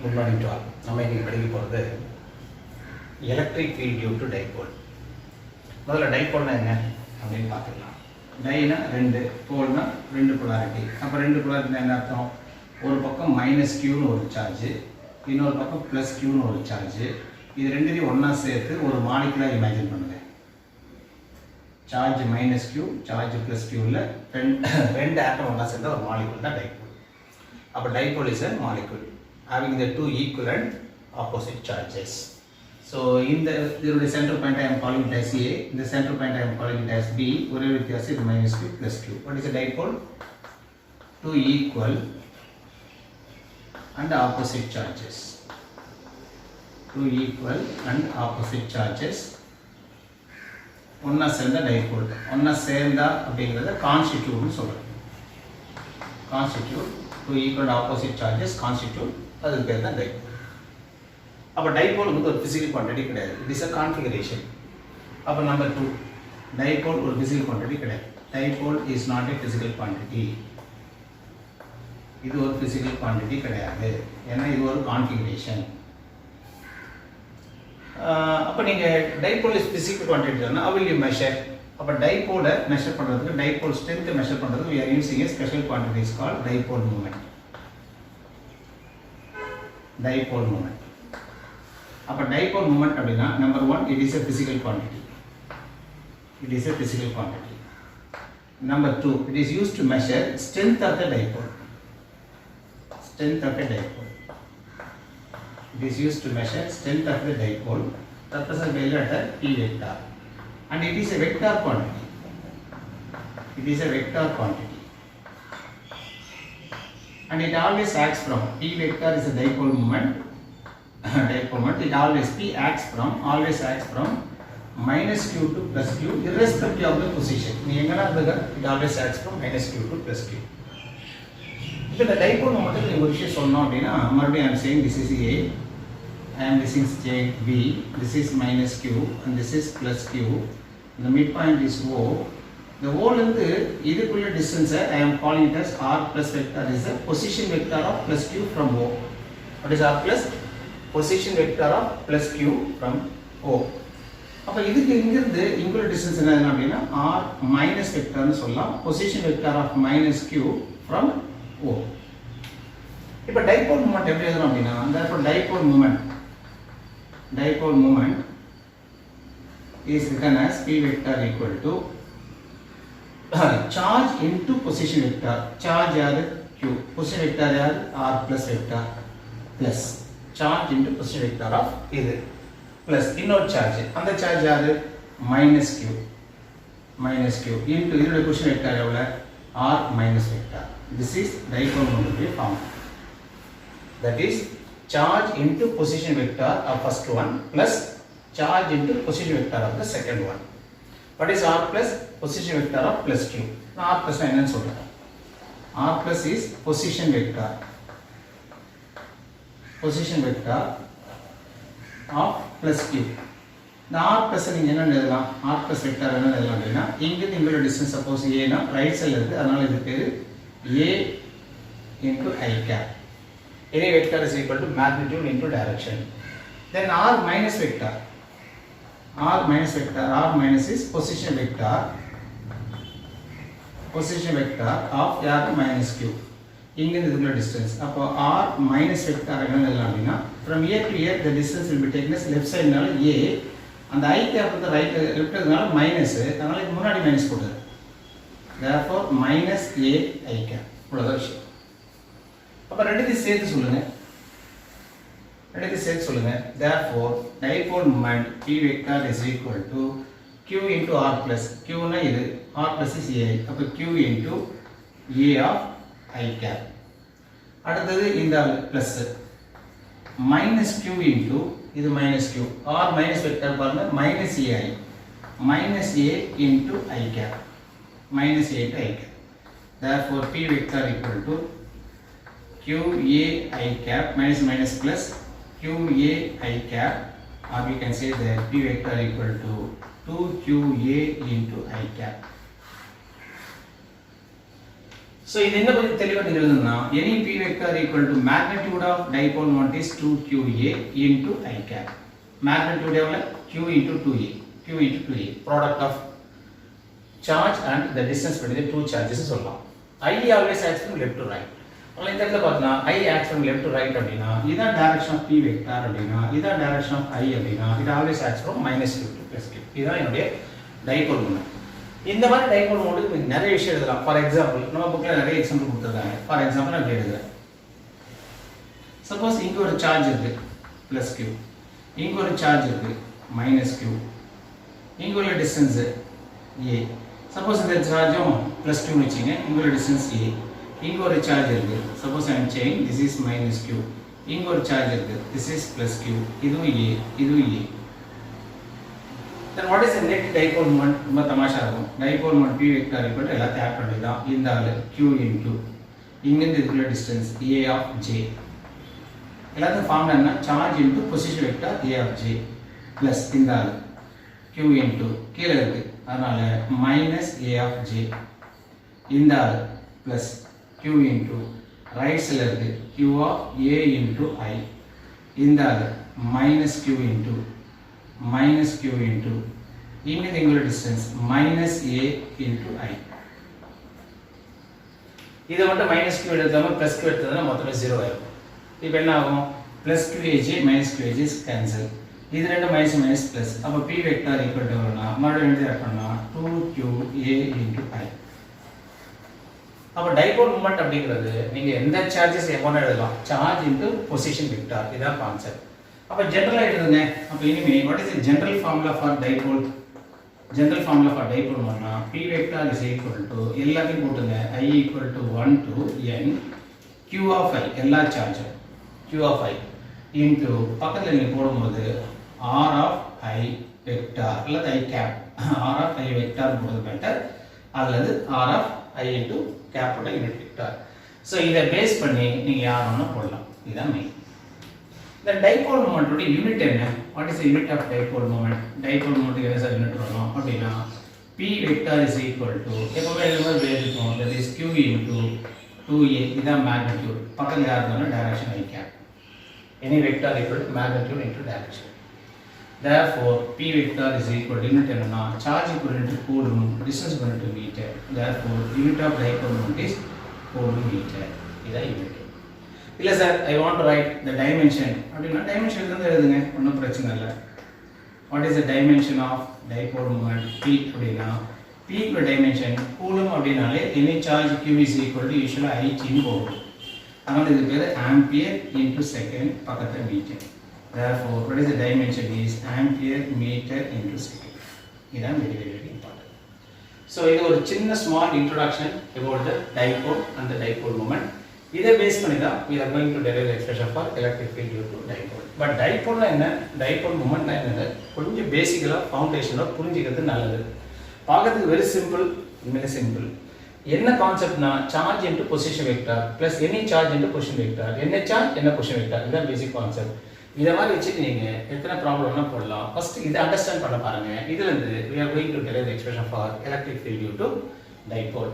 Good morning to all. நம்ம இன்னைக்கு படிக்க போகிறது electric field due to dipole. முதல்ல டைபோல்னா என்ன அப்படின்னு பார்த்துக்கலாம். டைனா ரெண்டு, போல்னா ரெண்டு பொலாரிட்டி. அப்போ ரெண்டு பொலாரிட்டி என்ன அர்த்தம்? ஒரு பக்கம் மைனஸ் கியூன்னு ஒரு சார்ஜ், இன்னொரு பக்கம் ப்ளஸ் கியூன்னு ஒரு சார்ஜ். இது ரெண்டுத்தையும் ஒன்றா சேர்த்து ஒரு மாலிகுலாக இமேஜின் பண்ணுங்க. Charge minus q, charge plus கியூவில் ரெண்டு ஆட்டம் ஒன்றா சேர்ந்தா ஒரு மாலிகுல் தான் டைபோல். அப்போ dipole is a molecule having the two equivalent opposite charges. So in the central point I am calling it as A, in the central point I am calling it as B. ஒரே வித்தியாசம் இது minus Q plus Q. What is a dipole? Two equal and opposite charges. Two equal and opposite charges. ஒன்றா சேர்ந்த dipole. ஒன்றா சேர்ந்தா அப்படிங்கிறத கான்ஸ்டிடியூட்னு சொல்கிறோம். Constitute two equal and opposite charges constitute அதுக்கு பேர் தான் டைபோல். அப்போ டைபோல் வந்து ஒரு ஃபிசிக்கல் குவான்டிட்டி கிடையாது, இட் இஸ் அ கான்ஃபிகரேஷன். அப்போ நம்பர் 2, டைபோல் ஒரு ஃபிசிக்கல் குவான்டிட்டி கிடையாது. Dipole is not a physical quantity. இது ஒரு ஃபிசிக்கல் குவான்டிட்டி கிடையாது, ஏன்னா இது ஒரு கான்ஃபிகரேஷன். அப்போ நீங்கள் டைபோல் இஸ் ஃபிசிக்கல் குவான்டிட்டி சொன்னால் how will you measure? அப்போ டைபோலை மெஷர் பண்ணுறதுக்கு, டைபோல் ஸ்ட்ரென்த்தை மெஷர் பண்ணுறதுக்கு we are using a special quantity is called dipole moment. Dipole moment. அப்போ dipole moment அப்படின்னா number 1 it is a physical quantity. It is a physical quantity. Number 2 it is used to measure strength of the dipole. Strength of a dipole. It is used to measure strength of the dipole represented by letter P vector. And it is a vector quantity. It is a vector quantity. And it always acts from, P vector is a dipole moment. Dipole moment, it always, P acts from minus Q to plus Q irrespective of the position. It always acts from minus Q to plus Q. இப்போ இந்த dipole மொமெண்ட்டுக்கு நீங்கள் ஒரு விஷயம் சொல்லணும் அப்படின்னா, மறுபடியும் I am saying this is A, and this is B, this is minus Q, and this is plus Q. The midpoint is O. The O வந்து இதுக்குள்ள distance I am calling it as R plus vector is a position vector of plus Q from O. What is R plus? Position vector of plus Q from O. அப்போ இதுக்கு இங்கிருந்து இங்குள்ள distance என்ன அப்படின்னா R minus vectorனு சொல்லலாம், position vector of minus Q from O. இப்போ dipole moment எப்படி எழுதணும் அப்படின்னா, therefore dipole moment is written as P vector equal to charge into position vector. Charge யாரு? Q. Position vector யாரு? R plus vector plus charge into position vector of இது plus இன்னொரு charge. அந்த charge யாரு? minus Q into இதோட position vector எவ்வளவு? R minus vector. This is dipole moment form. That is charge into position vector of first one plus charge into position vector of the second one. What is R plus? Position vector of plus Q. Now R plus என்னன்னு சொல்றேன். R plus is position vector of plus Q. இந்த R plus நீங்க என்ன எழுதலாம்? R plus vector என்ன எழுதலாம் அப்படின்னா, இங்கிருந்து இங்குள்ள distance suppose A னா ரைட் சைடுல இருக்கு, அதனால இது பேரு A into I cap. Any vector is equal to magnitude into direction. Then R minus vector. R minus is position vector of R minus Q. இங்க இதுக்குள்ள distance. அப்போ R minus vector என்ன எழுதலாம் அப்படின்னா, from here to here the distance will be taken as left side னால A, அந்த I cap வந்து right லெஃப்ட்னால minus, அதனால இது முன்னாடி மைனஸ் போடுது. Therefore minus A I cap. அவ்வளவுதான் விஷயம். அப்ப ரெண்டுத்தையும் சேர்த்து சொல்லுங்க. Therefore dipole moment P vector is equal to Q into R plus. Q னா இது, R plus is A. அப்ப Q into A of I cap. அடுத்தது இந்த பிளஸ் minus Q into இது minus Q. R minus vector பாருங்க, minus AI. minus A into I cap. minus A into I cap. Therefore P vector equal to QA I cap minus plus QA I cap, or we can say that P vector equal to 2QA into I cap. So இது என்ன கொஞ்சம் தெளிவா நீங்க எழுதணும்னா any p vector equal to magnitude of dipole moment is 2qa into I cap. Magnitude எவ்வளவு? q into 2a. q into 2a. Product of charge and the distance between the two charges சொல்லலாம். I always acts from left to right. அப்ப இந்த இடத்துல பார்த்தா I acts from left to right அப்படினா இதான் direction of p vector அப்படினா இதான் direction of I அப்படினா it always acts from minus q to plus q. இதான் என்னுடைய dipole moment. இந்த மாதிரி டைபோல் மோடுக்கு நிறைய விஷயம் எழுதலாம். ஃபார் எக்ஸாம்பிள் நம்ம புக்ல நிறைய எக்ஸாம்பிள் கொடுத்துருக்காங்க. ஃபார் எக்ஸாம்பிள் நான் எழுதுறேன். சப்போஸ் இங்க ஒரு சார்ஜ் இருக்கு பிளஸ் q, இங்க ஒரு சார்ஜ் இருக்கு மைனஸ் q, இங்க உள்ள டிஸ்டன்ஸ் a. சப்போஸ் இந்த சார்ஜும் பிளஸ் q வச்சீங்க, இங்க உள்ள டிஸ்டன்ஸ் a. இங்க ஒரு சார்ஜ் இருக்கு. Suppose I am saying this is minus q. இங்க ஒரு சார்ஜ் இருக்கு. this is plus q. இதுவும் a, இதுவும் a. Then what is the net dipole moment? ரொம்ப தமாஷா இருக்கும். Dipole moment p vector equal to எல்லாத்தையும் ஆட் பண்ணிடலாம். இந்த ஆளு q into இங்கிருந்து இதுக்குள்ள டிஸ்டன்ஸ் a of j. எல்லாத்தையும் ஃபார்முலா என்ன? Charge into position vector a of j plus இந்த ஆளு q into கீழ இருக்கு. அதனால minus a of j. இந்த ஆளு plus q into ரைட் சைடுல இருக்கு q of a into i. இந்த ஆளு minus q into minus q into இங்கிருந்து இங்குள்ள distance minus a into i. இதை மட்டும் minus q எடுத்தாம plus q எடுத்ததுனா மொத்தமே 0 ஆகும். இப்போ என்ன ஆகும்? plus qaj minus qaj is cancel. இது ரெண்டு minus minus plus. அப்ப p vector equal to என்ன? மறுபடியும் எழுதி ஆட் 2qa into i. அப்ப டைபோல் மூமெண்ட் அப்படிங்கிறது நீங்க எந்த சார்ஜஸ் எவ்வளவு எழுதலாம்? Charge into position vector. இதான் கான்செப்ட். அப்ப ஜெனரலா எழுதுங்க. அப்ப இனிமே what is the general formula for dipole? General formula for dipole னா p vector is equal to எல்லாத்தையும் போட்டுங்க I equal to 1 to n q of i எல்லா charge q of i into பக்கத்துல நீங்க போடும்போது r of i vector அல்லது i cap r of i vector போடுறது better அல்லது r of i into cap ஓட யூனிட் வெக்டர். சோ இத base பண்ணி நீங்க யார் வேணா போடலாம். இதுதான் மெயின். The dipole moment ஓட யூனிட் என்ன? What is the unit of dipole moment? Dipole moment என்ன சார் யூனிட் வரும் அப்படினா p vector is equal to எப்பவுமே இந்த மாதிரி எழுதிப்போம். that is q into 2a இதான் magnitude. பக்கத்துல யார் இருந்தாலும் direction I cap. Any vector equal to magnitude into direction. Therefore p vector is equal to unit என்னன்னா charge equivalent to coulomb, distance equivalent to meter. Therefore unit of dipole moment is coulomb meter. இதான் unit. இல்ல sir I want to write the dimension அப்படினா dimension வந்து எழுதுங்க, ஒண்ணும் பிரச்சனை இல்ல. What is the dimension of dipole moment p அப்படினா p க்கு dimension coulomb அப்படினாலே any charge q is equal to usually I ன்னு போகும். அதனால இது பேரு ampere into second பக்கத்துல metre. Therefore what is the dimension is ampere meter into second. இதான் very very important. So இது ஒரு சின்ன small introduction about the dipole and the dipole moment. இதை பேஸ் பண்ணி தான் we are going to derive the expression for electric field due to dipole. But டைபோல்னா என்ன? Dipole மூமெண்ட்னா என்ன? கொஞ்சம் பேசிக்கலா ஃபவுண்டேஷனா புரிஞ்சிக்கிறது நல்லது. பார்க்கிறதுக்கு வெரி சிம்பிள், உண்மையிலே சிம்பிள். என்ன கான்செப்ட்னா charge into position vector plus any charge into position vector. என்ன சார்ஜ் என்ன பொசிஷன் வெக்டர், இதுதான் பேசிக் கான்செப்ட். இத மாதிரி வச்சிட்டு நீங்க எத்தனை ப்ராப்ளம்னா போடலாம். ஃபர்ஸ்ட் இத அண்டர்ஸ்டாண்ட் பண்ண பாருங்க. இதுல இருந்து we are going to derive the expression for electric field due to dipole.